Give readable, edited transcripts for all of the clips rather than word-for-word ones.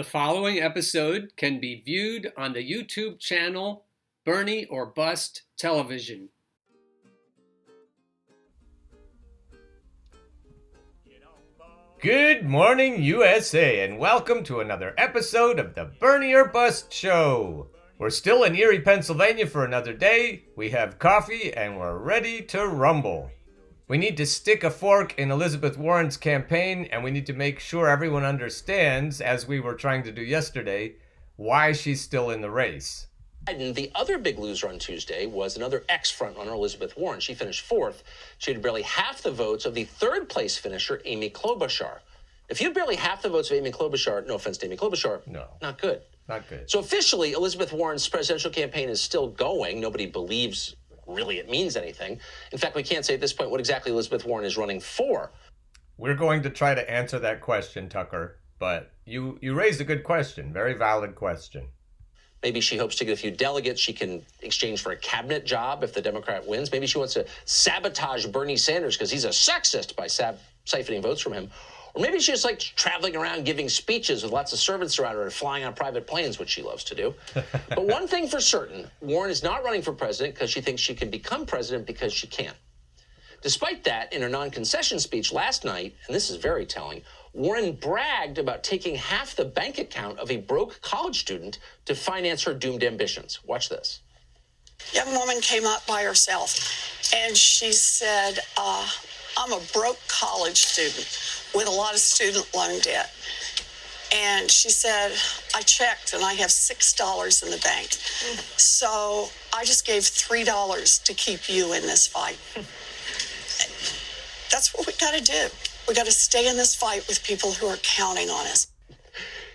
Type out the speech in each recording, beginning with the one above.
The following episode can be viewed on the YouTube channel Bernie or Bust Television. Good morning, USA, and welcome to another episode of the Bernie or Bust Show. We're still in Erie, Pennsylvania for another day. We have coffee and we're ready to rumble. We need to stick a fork in Elizabeth Warren's campaign, and we need to make sure everyone understands, as we were trying to do yesterday, why she's still in the race. And the other big loser on Tuesday was another ex-frontrunner, Elizabeth Warren. She finished fourth. She had barely half the votes of the third-place finisher, Amy Klobuchar. If you have barely half the votes of Amy Klobuchar, no offense to Amy Klobuchar, No. Not good. Not good. So officially, Elizabeth Warren's presidential campaign is still going. Nobody believes really it means anything. In fact, we can't say at this point what exactly Elizabeth Warren is running for. We're going to try to answer that question, Tucker, but you raised a good question, very valid question. Maybe she hopes to get a few delegates she can exchange for a cabinet job if the Democrat wins. Maybe she wants to sabotage Bernie Sanders because he's a sexist by siphoning votes from him. Or maybe she just likes traveling around giving speeches with lots of servants around her and flying on private planes, which she loves to do. But one thing for certain, Warren is not running for president because she thinks she can become president because she can. Despite that, in her non-concession speech last night, and this is very telling, Warren bragged about taking half the bank account of a broke college student to finance her doomed ambitions. Watch this. Young woman came up by herself, and she said, I'm a broke college student with a lot of student loan debt. And she said, I checked and I have $6 in the bank. So I just gave $3 to keep you in this fight. That's what we got to do. We got to stay in this fight with people who are counting on us.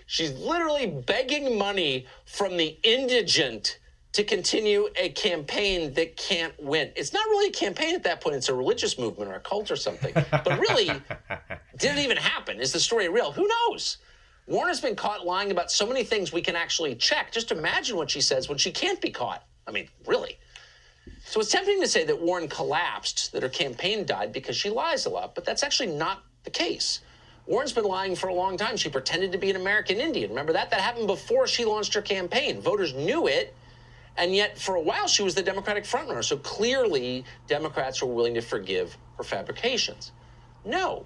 She's literally begging money from the indigent to continue a campaign that can't win. It's not really a campaign at that point. It's a religious movement or a cult or something. But really, did it even happen? Is the story real? Who knows? Warren has been caught lying about so many things we can actually check. Just imagine what she says when she can't be caught. I mean, really. So it's tempting to say that Warren collapsed, that her campaign died because she lies a lot, but that's actually not the case. Warren's been lying for a long time. She pretended to be an American Indian. Remember that? That happened before she launched her campaign. Voters knew it. And yet, for a while, she was the Democratic frontrunner. So clearly, Democrats were willing to forgive her fabrications. No.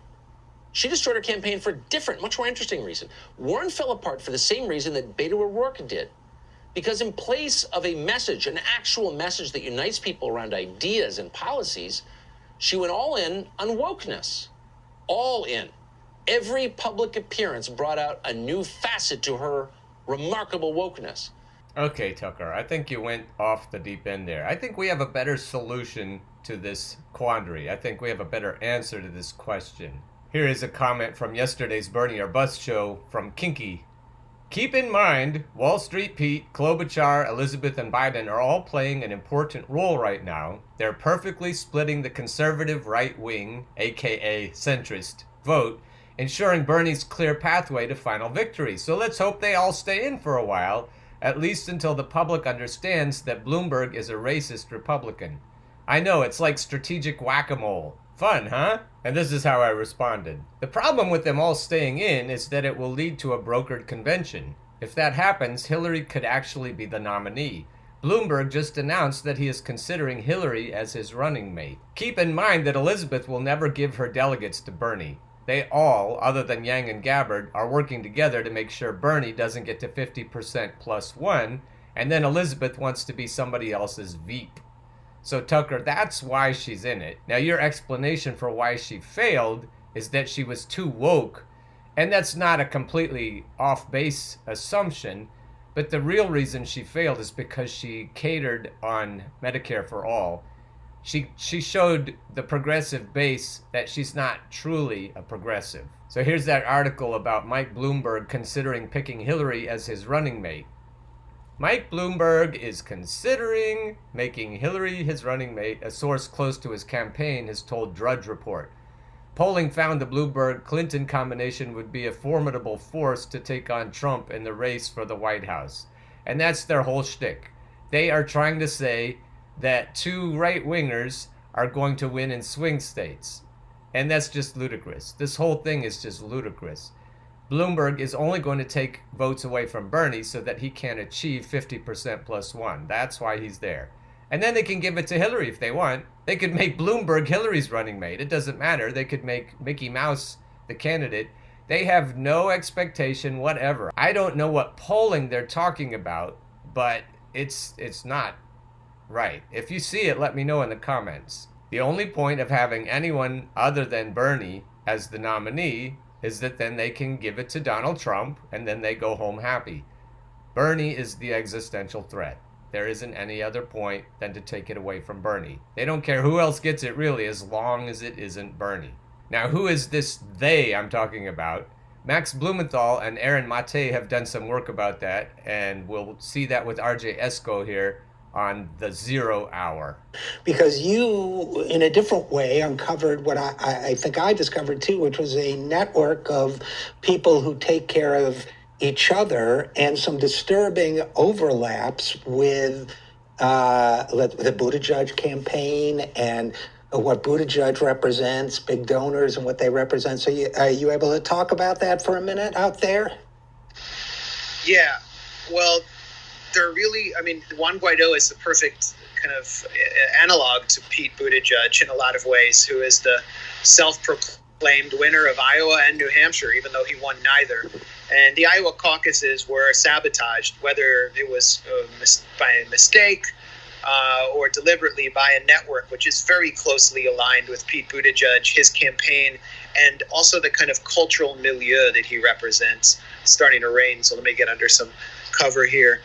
She destroyed her campaign for a different, much more interesting reason. Warren fell apart for the same reason that Beto O'Rourke did. Because in place of a message, an actual message that unites people around ideas and policies, she went all in on wokeness. All in. Every public appearance brought out a new facet to her remarkable wokeness. Okay, Tucker, I think you went off the deep end there. I think we have a better solution to this quandary. I think we have a better answer to this question. Here is a comment from yesterday's Bernie or Bust show from Kinky. Keep in mind, Wall Street Pete, Klobuchar, Elizabeth, and Biden are all playing an important role right now. They're perfectly splitting the conservative right wing, aka centrist, vote, ensuring Bernie's clear pathway to final victory. So let's hope they all stay in for a while, at least until the public understands that Bloomberg is a racist Republican. I know, it's like strategic whack-a-mole. Fun, huh? And this is how I responded. The problem with them all staying in is that it will lead to a brokered convention. If that happens, Hillary could actually be the nominee. Bloomberg just announced that he is considering Hillary as his running mate. Keep in mind that Elizabeth will never give her delegates to Bernie. They all, other than Yang and Gabbard, are working together to make sure Bernie doesn't get to 50% plus one, and then Elizabeth wants to be somebody else's Veep. So Tucker, that's why she's in it. Now your explanation for why she failed is that she was too woke, and that's not a completely off-base assumption, but the real reason she failed is because she catered on Medicare for all. She showed the progressive base that she's not truly a progressive. So here's that article about Mike Bloomberg considering picking Hillary as his running mate. Mike Bloomberg is considering making Hillary his running mate, a source close to his campaign has told Drudge Report. Polling found the Bloomberg-Clinton combination would be a formidable force to take on Trump in the race for the White House. And that's their whole shtick. They are trying to say that two right-wingers are going to win in swing states. And that's just ludicrous. This whole thing is just ludicrous. Bloomberg is only going to take votes away from Bernie so that he can achieve 50% plus one. That's why he's there. And then they can give it to Hillary if they want. They could make Bloomberg Hillary's running mate. It doesn't matter. They could make Mickey Mouse the candidate. They have no expectation whatever. I don't know what polling they're talking about, but it's not right. If you see it, let me know in the comments. The only point of having anyone other than Bernie as the nominee is that then they can give it to Donald Trump and then they go home happy. Bernie is the existential threat. There isn't any other point than to take it away from Bernie. They don't care who else gets it really, as long as it isn't Bernie. Now, who is this they I'm talking about? Max Blumenthal and Aaron Mate have done some work about that, and we'll see that with RJ Esco here on the 0 hour. Because you, in a different way, uncovered what I think I discovered too, which was a network of people who take care of each other and some disturbing overlaps with the Budaj campaign and what Budaj represents, big donors and what they represent. So are you able to talk about that for a minute out there? Yeah, well, they're really, Juan Guaido is the perfect kind of analog to Pete Buttigieg in a lot of ways, who is the self-proclaimed winner of Iowa and New Hampshire, even though he won neither. And the Iowa caucuses were sabotaged, whether it was by a mistake or deliberately by a network, which is very closely aligned with Pete Buttigieg, his campaign, and also the kind of cultural milieu that he represents. It's starting to rain, so let me get under some cover here.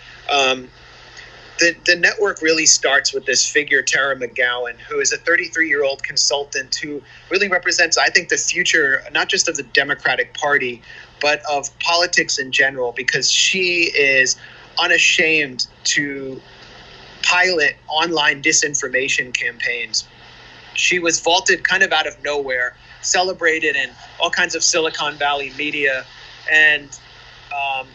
The network really starts with this figure, Tara McGowan, who is a 33-year-old consultant who really represents, I think, the future, not just of the Democratic Party, but of politics in general, because she is unashamed to pilot online disinformation campaigns. She was vaulted kind of out of nowhere, celebrated in all kinds of Silicon Valley media, and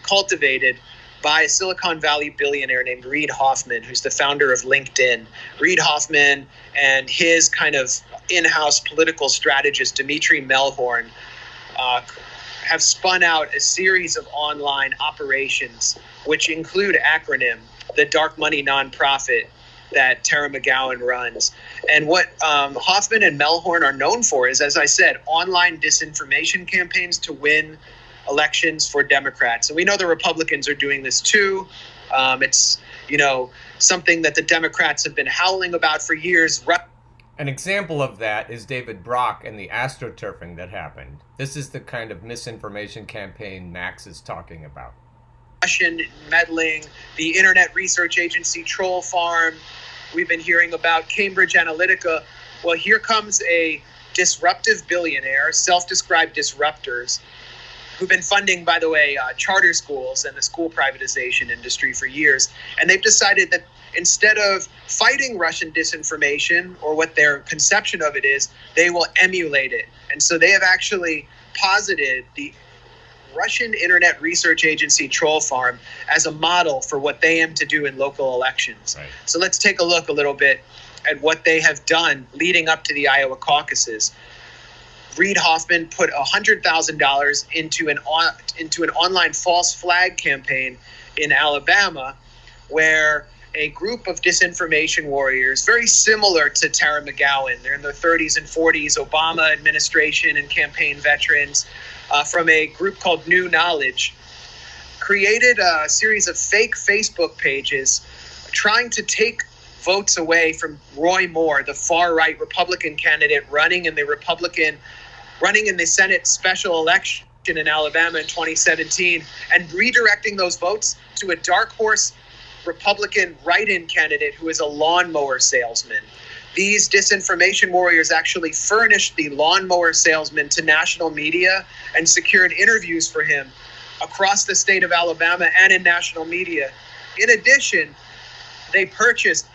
cultivated by a Silicon Valley billionaire named Reid Hoffman, who's the founder of LinkedIn. Reid Hoffman and his kind of in-house political strategist, Dimitri Melhorn, have spun out a series of online operations, which include Acronym, the dark money nonprofit that Tara McGowan runs. And what Hoffman and Melhorn are known for is, as I said, online disinformation campaigns to win elections for Democrats. And we know the Republicans are doing this too. It's, something that the Democrats have been howling about for years. An example of that is David Brock and the astroturfing that happened. This is the kind of misinformation campaign Max is talking about. Russian meddling, the internet research agency Troll Farm. We've been hearing about Cambridge Analytica. Well, here comes a disruptive billionaire, self-described disruptors, who've been funding, by the way, charter schools and the school privatization industry for years. And they've decided that instead of fighting Russian disinformation, or what their conception of it is, they will emulate it. And so they have actually posited the Russian internet research agency Troll Farm as a model for what they aim to do in local elections. Right. So let's take a look a little bit at what they have done leading up to the Iowa caucuses. Reid Hoffman put $100,000 into an online false flag campaign in Alabama, where a group of disinformation warriors, very similar to Tara McGowan, they're in their 30s and 40s, Obama administration and campaign veterans, from a group called New Knowledge, created a series of fake Facebook pages trying to take votes away from Roy Moore, the far-right Republican candidate running in the Senate special election in Alabama in 2017, and redirecting those votes to a dark horse Republican write-in candidate who is a lawnmower salesman. These disinformation warriors actually furnished the lawnmower salesman to national media and secured interviews for him across the state of Alabama and in national media. In addition, they purchased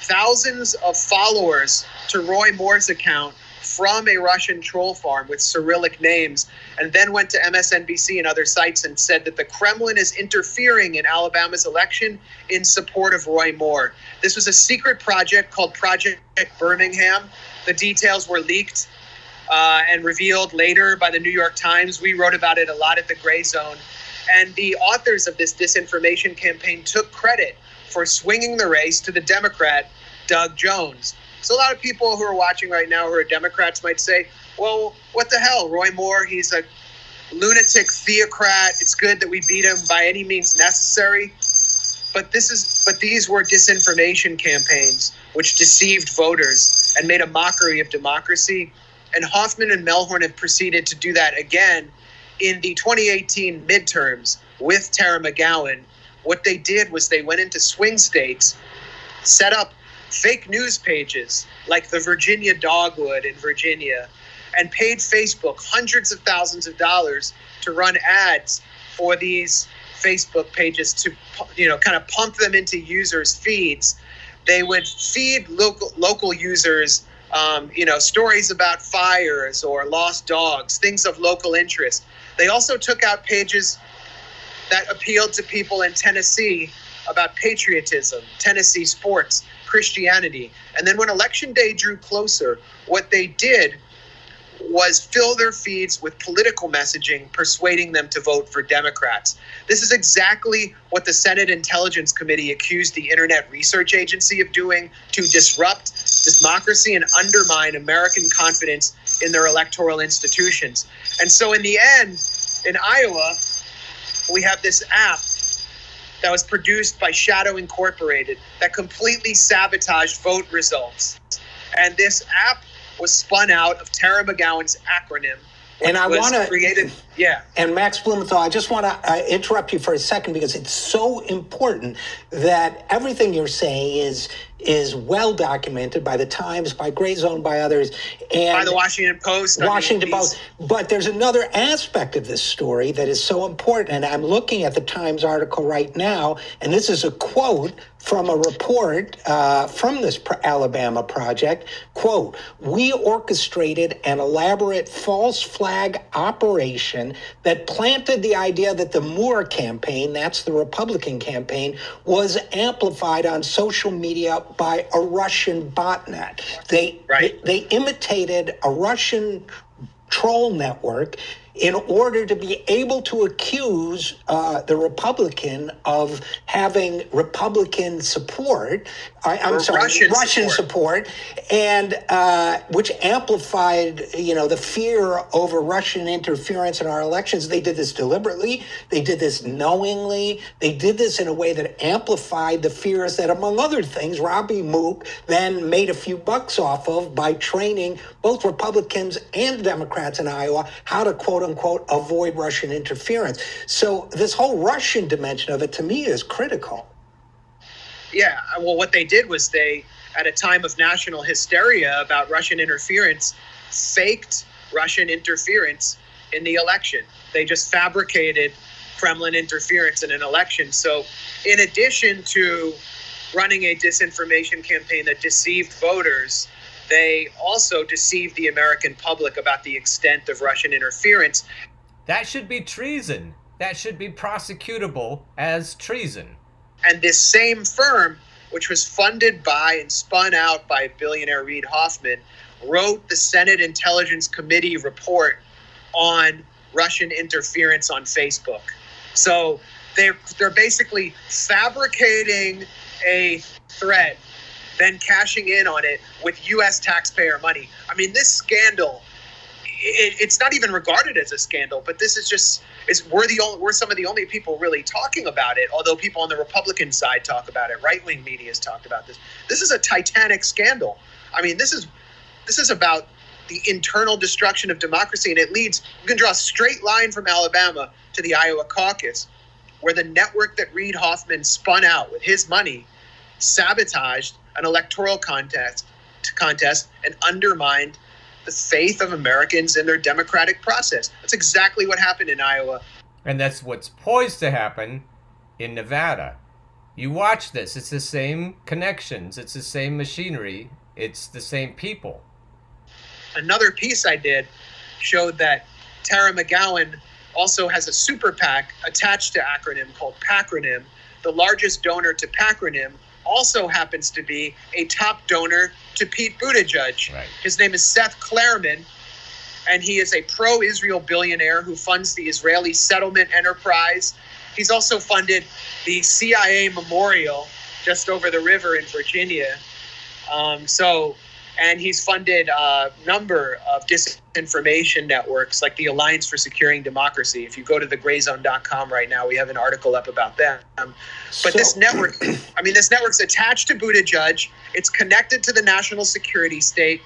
thousands of followers to Roy Moore's account from a Russian troll farm with Cyrillic names, and then went to MSNBC and other sites and said that the Kremlin is interfering in Alabama's election in support of Roy Moore. This was a secret project called Project Birmingham. The details were leaked and revealed later by the New York Times. We wrote about it a lot at the Gray Zone. And the authors of this disinformation campaign took credit for swinging the race to the Democrat, Doug Jones. So a lot of people who are watching right now who are Democrats might say, well, what the hell? Roy Moore, he's a lunatic theocrat. It's good that we beat him by any means necessary. But these were disinformation campaigns which deceived voters and made a mockery of democracy. And Hoffman and Melhorn have proceeded to do that again in the 2018 midterms with Tara McGowan. What they did was they went into swing states, set up fake news pages like the Virginia Dogwood in Virginia, and paid Facebook hundreds of thousands of dollars to run ads for these Facebook pages to, kind of pump them into users' feeds. They would feed local users, stories about fires or lost dogs, things of local interest. They also took out pages that appealed to people in Tennessee about patriotism, Tennessee sports, Christianity. And then when election day drew closer, what they did was fill their feeds with political messaging, persuading them to vote for Democrats. This is exactly what the Senate Intelligence Committee accused the Internet Research Agency of doing to disrupt democracy and undermine American confidence in their electoral institutions. And so in the end, in Iowa, we have this app that was produced by Shadow Incorporated that completely sabotaged vote results. And this app was spun out of Tara McGowan's acronym. And I want to created, yeah. And Max Blumenthal, I just want to interrupt you for a second because it's so important that everything you're saying is well documented by the Times, by Gray Zone, by others, and by the Washington Post. Post. But there's another aspect of this story that is so important, and I'm looking at the Times article right now, and this is a quote from a report from this Alabama project. Quote, "We orchestrated an elaborate false flag operation that planted the idea that the Moore campaign, that's the Republican campaign, was amplified on social media by a Russian botnet. They imitated a Russian troll network in order to be able to accuse the Republican of having Republican support. Russian support, and which amplified, the fear over Russian interference in our elections. They did this deliberately. They did this knowingly. They did this in a way that amplified the fears that, among other things, Robbie Mook then made a few bucks off of by training both Republicans and Democrats in Iowa how to, quote unquote, avoid Russian interference. So this whole Russian dimension of it, to me, is critical. Yeah, well, what they did was they, at a time of national hysteria about Russian interference, faked Russian interference in the election. They just fabricated Kremlin interference in an election. So in addition to running a disinformation campaign that deceived voters, they also deceived the American public about the extent of Russian interference. That should be treason. That should be prosecutable as treason. And this same firm, which was funded by and spun out by billionaire Reid Hoffman, wrote the Senate Intelligence Committee report on Russian interference on Facebook. So they're basically fabricating a threat, then cashing in on it with U.S. taxpayer money. I mean, this scandal, it's not even regarded as a scandal, but this is we're some of the only people really talking about it, although people on the Republican side talk about it. Right-wing media has talked about this. This is a titanic scandal. I mean, this is about the internal destruction of democracy, and it leads, you can draw a straight line from Alabama to the Iowa caucus, where the network that Reid Hoffman spun out with his money sabotaged an electoral contest and undermined the faith of Americans in their democratic process. That's exactly what happened in Iowa. And that's what's poised to happen in Nevada. You watch this. It's the same connections. It's the same machinery. It's the same people. Another piece I did showed that Tara McGowan also has a super PAC attached to Acronym called Pacronym. The largest donor to Pacronym also happens to be a top donor to Pete Buttigieg. Right. His name is Seth Klarman, and he is a pro-Israel billionaire who funds the Israeli settlement enterprise. He's also funded the CIA memorial just over the river in Virginia. And he's funded a number of disinformation networks like the Alliance for Securing Democracy. If you go to thegrayzone.com right now, we have an article up about that. But this network's attached to Budaj. It's connected to the national security state,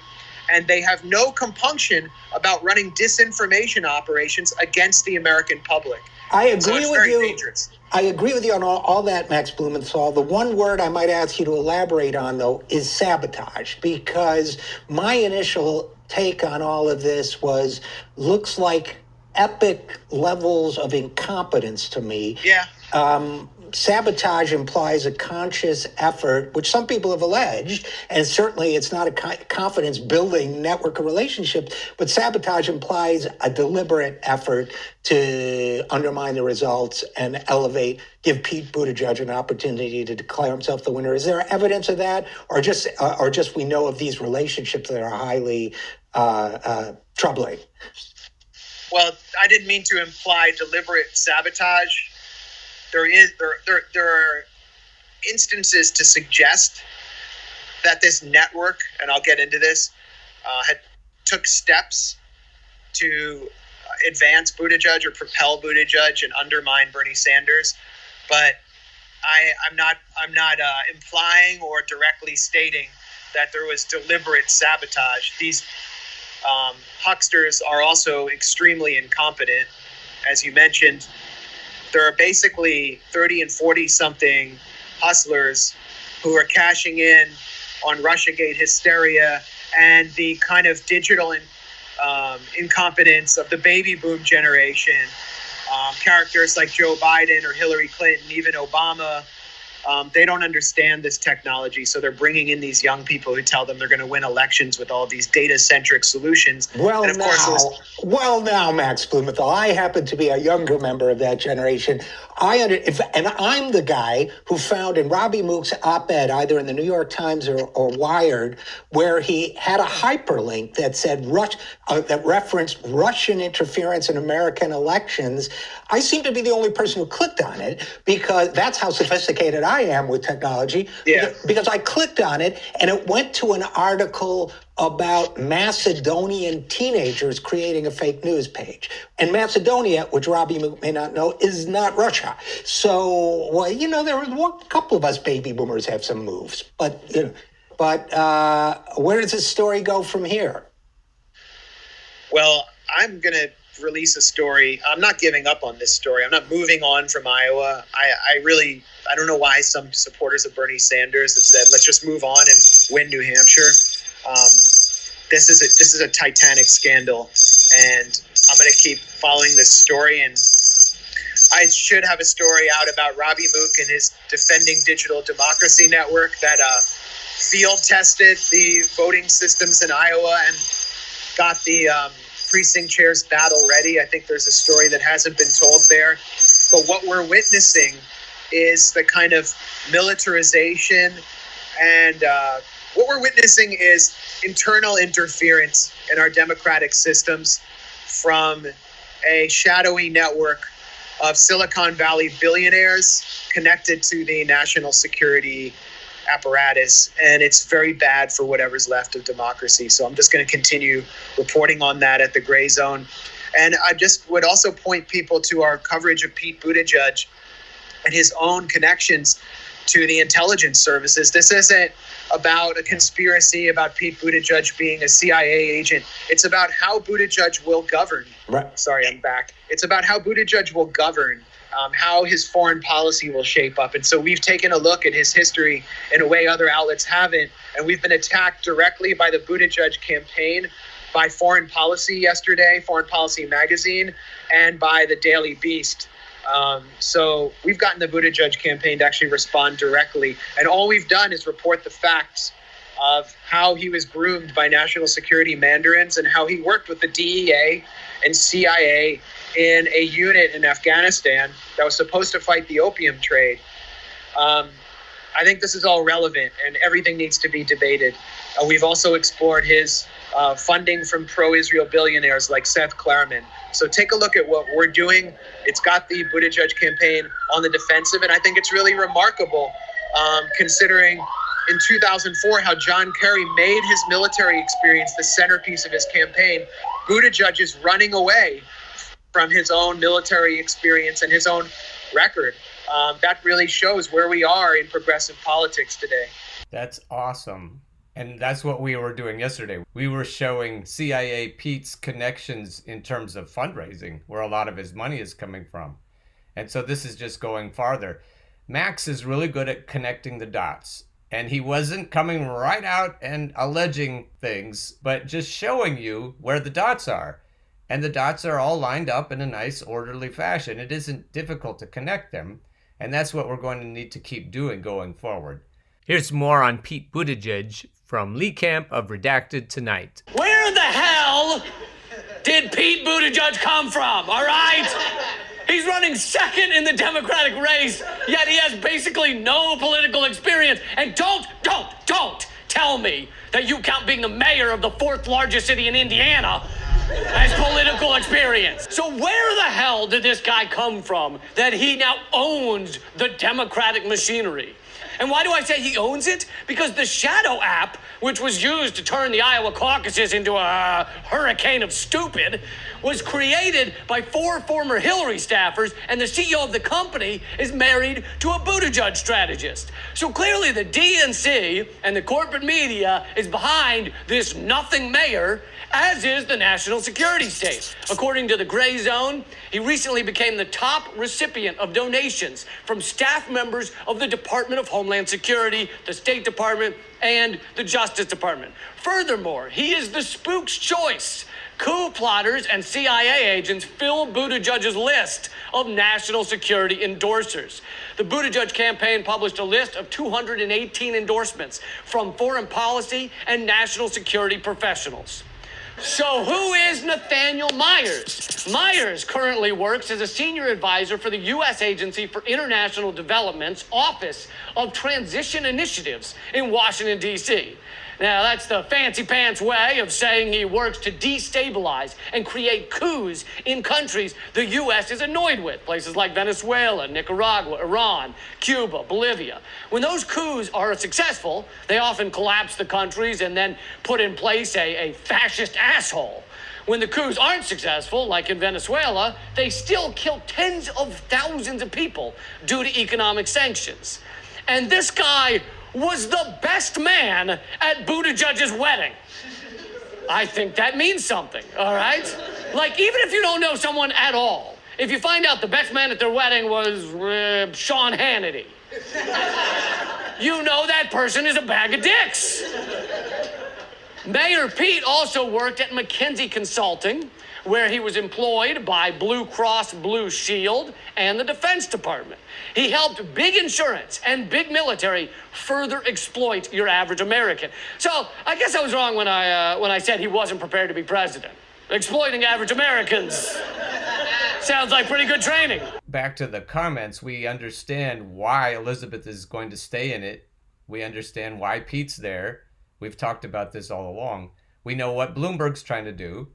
and they have no compunction about running disinformation operations against the American public. I agree so it's with very you. Dangerous. I agree with you on all that, Max Blumenthal. The one word I might ask you to elaborate on, though, is sabotage, because my initial take on all of this looks like epic levels of incompetence to me. Yeah. Sabotage implies a conscious effort, which some people have alleged, and certainly it's not a confidence-building network of relationships, but sabotage implies a deliberate effort to undermine the results and give Pete Buttigieg an opportunity to declare himself the winner. Is there evidence of that, or just we know of these relationships that are highly troubling? Well, I didn't mean to imply deliberate sabotage. There are instances to suggest that this network, and I'll get into this, took steps to advance Buttigieg or propel Buttigieg and undermine Bernie Sanders, but I'm not implying or directly stating that there was deliberate sabotage. These hucksters are also extremely incompetent, as you mentioned. There are basically 30 and 40-something hustlers who are cashing in on Russiagate hysteria and the kind of digital incompetence of the baby boom generation. Characters like Joe Biden or Hillary Clinton, even Obama, they don't understand this technology, so they're bringing in these young people who tell them they're going to win elections with all these data-centric solutions. Well, now, Max Blumenthal, I happen to be a younger member of that generation. And I'm the guy who found in Robbie Mook's op-ed, either in the New York Times or Wired, where he had a hyperlink that said that referenced Russian interference in American elections. I seem to be the only person who clicked on it, because that's how sophisticated I am with technology. Yeah. Because I clicked on it and it went to an article about Macedonian teenagers creating a fake news page. And Macedonia, which Robbie may not know, is not Russia. So, there was a couple of us baby boomers have some moves. But where does this story go from here? Well, I'm going to release a story. I'm not giving up on this story. I'm not moving on from Iowa. I don't know why some supporters of Bernie Sanders have said, let's just move on and win New Hampshire. This is a titanic scandal, and I'm going to keep following this story. And I should have a story out about Robbie Mook and his Defending Digital Democracy Network that field tested the voting systems in Iowa and got the precinct chairs battle ready. I think there's a story that hasn't been told there. But what we're witnessing is the kind of militarization and what we're witnessing is internal interference in our democratic systems from a shadowy network of Silicon Valley billionaires connected to the national security apparatus, and it's very bad for whatever's left of democracy. So I'm just going to continue reporting on that at the Gray Zone. And I just would also point people to our coverage of Pete Buttigieg and his own connections to the intelligence services. This isn't about a conspiracy about Pete Buttigieg being a CIA agent. It's about how Buttigieg will govern. Right. Sorry, I'm back. It's about how Buttigieg will govern, how his foreign policy will shape up. And so we've taken a look at his history in a way other outlets haven't. And we've been attacked directly by the Buttigieg campaign, by Foreign Policy yesterday, Foreign Policy magazine, and by the Daily Beast. So we've gotten the Buttigieg campaign to actually respond directly. And all we've done is report the facts of how he was groomed by national security mandarins and how he worked with the DEA and CIA in a unit in Afghanistan that was supposed to fight the opium trade. I think this is all relevant and everything needs to be debated. We've also explored his funding from pro-Israel billionaires like Seth Klarman. So take a look at what we're doing. It's got the Budaj campaign on the defensive, and I think it's really remarkable considering in 2004 how John Kerry made his military experience the centerpiece of his campaign. Budaj is running away from his own military experience and his own record. That really shows where we are in progressive politics today. That's awesome. And that's what we were doing yesterday. We were showing CIA Pete's connections in terms of fundraising, where a lot of his money is coming from. And so this is just going farther. Max is really good at connecting the dots. And he wasn't coming right out and alleging things, but just showing you where the dots are. And the dots are all lined up in a nice, orderly fashion. It isn't difficult to connect them. And that's what we're going to need to keep doing going forward. Here's more on Pete Buttigieg from Lee Camp of Redacted Tonight. Where the hell did Pete Buttigieg come from, all right? He's running second in the Democratic race, yet he has basically no political experience. And don't tell me that you count being the mayor of the fourth largest city in Indiana as political experience. So where the hell did this guy come from that he now owns the Democratic machinery? And why do I say he owns it? Because the Shadow app, which was used to turn the Iowa caucuses into a hurricane of stupid, was created by 4 former Hillary staffers, and the CEO of the company is married to a Buttigieg strategist. So clearly the DNC and the corporate media is behind this nothing mayor, as is the national security state. According to the Gray Zone, he recently became the top recipient of donations from staff members of the Department of Homeland Security, the State Department, and the Justice Department. Furthermore, he is the spook's choice. Coup plotters and CIA agents fill Buttigieg's list of national security endorsers. The Buttigieg campaign published a list of 218 endorsements from foreign policy and national security professionals. So who is Nathaniel Myers? Myers currently works as a senior advisor for the U.S. Agency for International Development's Office of Transition Initiatives in Washington, D.C. Now, that's the fancy pants way of saying he works to destabilize and create coups in countries the U.S. is annoyed with, places like Venezuela, Nicaragua, Iran, Cuba, Bolivia. When those coups are successful, they often collapse the countries and then put in place a fascist asshole. When the coups aren't successful, like in Venezuela, they still kill tens of thousands of people due to economic sanctions. And this guy was the best man at Buttigieg's wedding. I think that means something, all right? Like, even if you don't know someone at all, if you find out the best man at their wedding was Sean Hannity, you know that person is a bag of dicks. Mayor Pete also worked at McKinsey Consulting, where he was employed by Blue Cross Blue Shield and the Defense Department. He helped big insurance and big military further exploit your average American. So I guess I was wrong when I said he wasn't prepared to be president. Exploiting average Americans sounds like pretty good training. Back to the comments, we understand why Elizabeth is going to stay in it. We understand why Pete's there. We've talked about this all along. We know what Bloomberg's trying to do.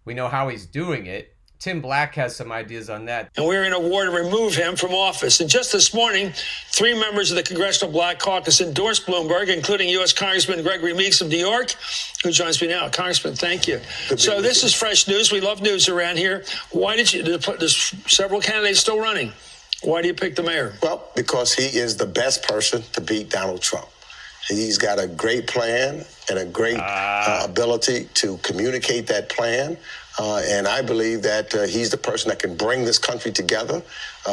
We know how he's doing it. Tim Black has some ideas on that. And we're in a war to remove him from office. And just this morning, 3 members of the Congressional Black Caucus endorsed Bloomberg, including U.S. Congressman Gregory Meeks of New York, who joins me now. Congressman, thank you. So this is fresh news. We love news around here. Why did you, there's several candidates still running. Why do you pick the mayor? Well, because he is the best person to beat Donald Trump. He's got a great plan and a great ability to communicate that plan. And I believe that he's the person that can bring this country together.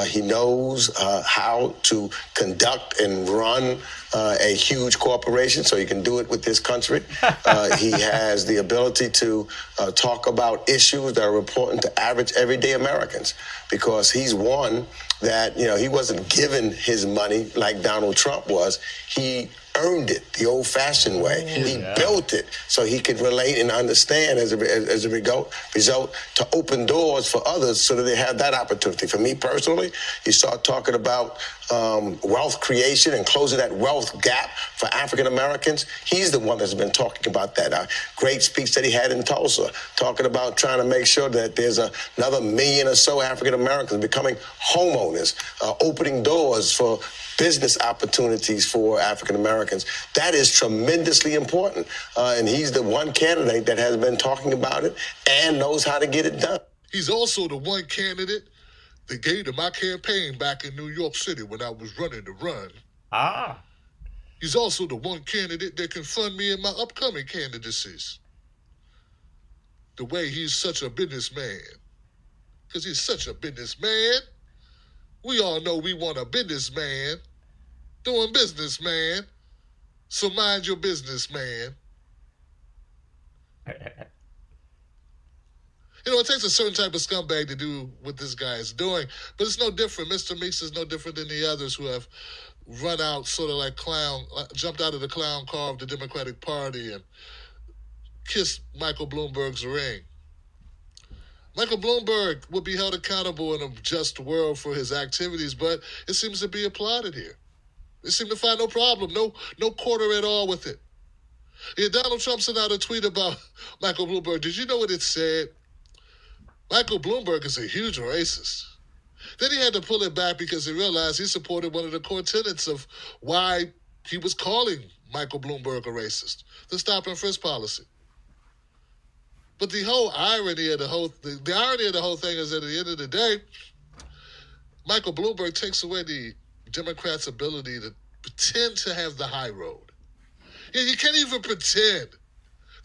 He knows how to conduct and run a huge corporation, so he can do it with this country. He has the ability to talk about issues that are important to average, everyday Americans, because he's one that, he wasn't given his money like Donald Trump was. He earned it the old-fashioned way. He built it so he could relate and understand as a result to open doors for others so that they have that opportunity. For me personally, you start talking about wealth creation and closing that wealth gap for African Americans. He's the one that's been talking about that. Great speech that he had in Tulsa, talking about trying to make sure that there's another million or so African Americans becoming homeowners, opening doors for business opportunities for African Americans. That is tremendously important. And he's the one candidate that has been talking about it and knows how to get it done. He's also the one candidate that gave to my campaign back in New York City when I was running to run. He's also the one candidate that can fund me in my upcoming candidacies. The way he's such a businessman. Because he's such a businessman. We all know we want a businessman doing business, man. So mind your business, man. You know, it takes a certain type of scumbag to do what this guy is doing, but it's no different. Mr. Meeks is no different than the others who have run out sort of like jumped out of the clown car of the Democratic Party and kissed Michael Bloomberg's ring. Michael Bloomberg would be held accountable in a just world for his activities, but it seems to be applauded here. They seem to find no problem, no quarter at all with it. Yeah, Donald Trump sent out a tweet about Michael Bloomberg. Did you know what it said? Michael Bloomberg is a huge racist. Then he had to pull it back because he realized he supported one of the core tenets of why he was calling Michael Bloomberg a racist, the stop and frisk policy. But the whole irony of the whole thing is that at the end of the day, Michael Bloomberg takes away the Democrats' ability to pretend to have the high road. Yeah, you can't even pretend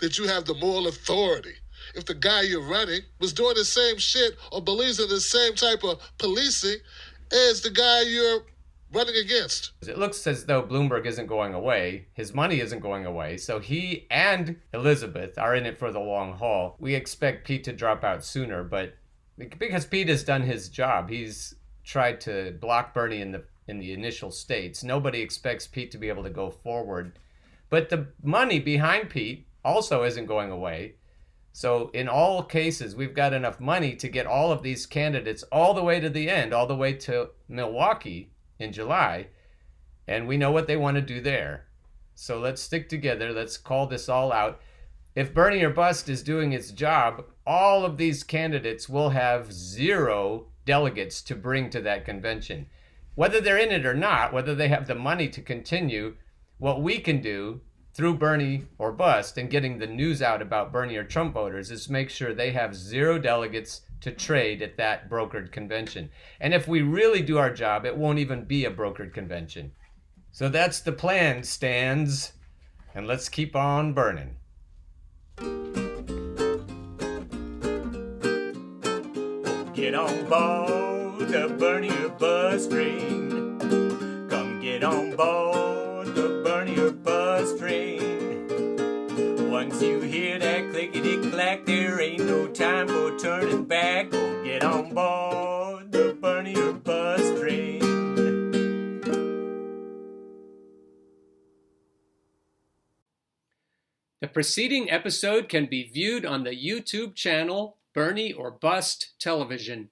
that you have the moral authority if the guy you're running was doing the same shit or believes in the same type of policing as the guy you're running against. It looks as though Bloomberg isn't going away. His money isn't going away. So he and Elizabeth are in it for the long haul. We expect Pete to drop out sooner, but because Pete has done his job, he's tried to block Bernie in the initial states. Nobody expects Pete to be able to go forward. But the money behind Pete also isn't going away. So in all cases, we've got enough money to get all of these candidates all the way to the end, all the way to Milwaukee in July. And we know what they want to do there. So let's stick together. Let's call this all out. If Bernie or Bust is doing its job, all of these candidates will have 0 delegates to bring to that convention. Whether they're in it or not, whether they have the money to continue, what we can do through Bernie or Bust and getting the news out about Bernie or Trump voters is make sure they have 0 delegates to trade at that brokered convention. And if we really do our job, it won't even be a brokered convention. So that's the plan, Stans. And let's keep on burning. Get on board the Bernie or Bust train. Come get on board the Bernie or Bust train. Once you hear that clickety-clack, there ain't no time for turning back. Go get on board the Bernie or Bust train. The preceding episode can be viewed on the YouTube channel Bernie or Bust Television.